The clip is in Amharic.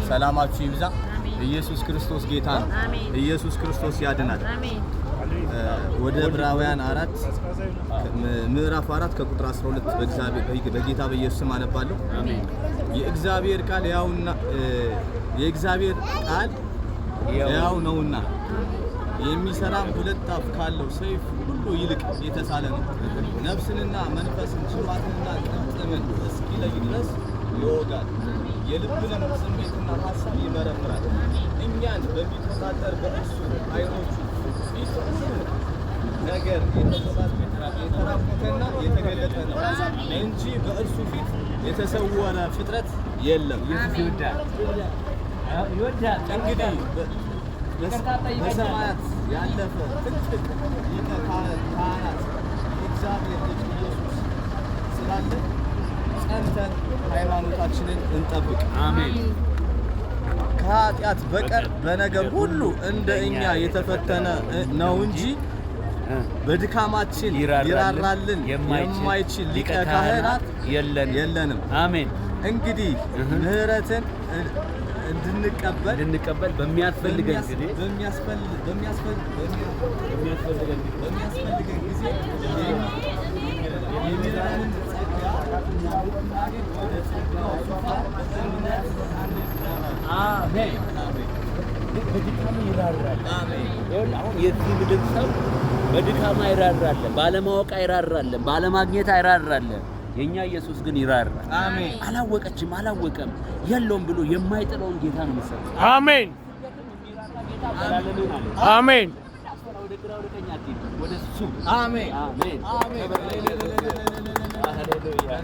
ሰላማችሁ ይብዛ። ኢየሱስ ክርስቶስ ጌታ ነው። ኢየሱስ ክርስቶስ ያድናል። ወደ ዕብራውያን 4 ምዕራፍ 4 ከቁጥር 12 በጌታ በኢየሱስ ስም አነባለሁ። የእግዚአብሔር ቃል ያው ነውና የሚሰራም ሁለት አፍ ካለው ሰይፍ ሁሉ ይልቅ የተሳለ ነው፣ ነፍስንና መንፈስን ጅማትንና ቅልጥምን እስኪለይ ድረስ ይወጋል፣ የልብንም ስሜትና ሐሳብ ይመረምራል። እኛን በሚቆጣጠር በእርሱ ዓይኖቹ ፊት ነገር የተራቆተና የተገለጠ ነው እንጂ በእርሱ ፊት የተሰወረ ፍጥረት የለም። ይወዳል። እንግዲህ በሰማያት ያለፈ ትልቅ ሊቀ ካህናት የእግዚአብሔር ልጅ ኢየሱስ ስላለ ጸንተን ሃይማኖታችንን እንጠብቅ። አሜን። ከኃጢአት በቀር በነገር ሁሉ እንደ እኛ የተፈተነ ነው እንጂ በድካማችን ሊራራልን የማይችል ሊቀ ካህናት የለንም። አሜን። እንግዲህ ምህረትን እንድንቀበል በሚያስፈልገን ጊዜ የሚረዳንን ጸጋ እንድናገኝ ወደ ጸጋው ዙፋን በእምነት እንቅረብ። አሜን። በድካሙ ይራራል። አሜን። አሁን የዚህ ምድር ሰው በድካሙ አይራራል፣ ባለማወቅ አይራራል፣ ባለማግኘት አይራራል። የኛ ኢየሱስ ግን ይራራል። አሜን። አላወቀም የለውም ብሎ የማይጥለውን ጌታ ነው የሚሰጠው። አሜን። አሜን። ወደ ግራ ወደ ቀኝ አትሂድ፣ ወደሱ። አሜን። አሜን። አሜን። ሃሌሉያ።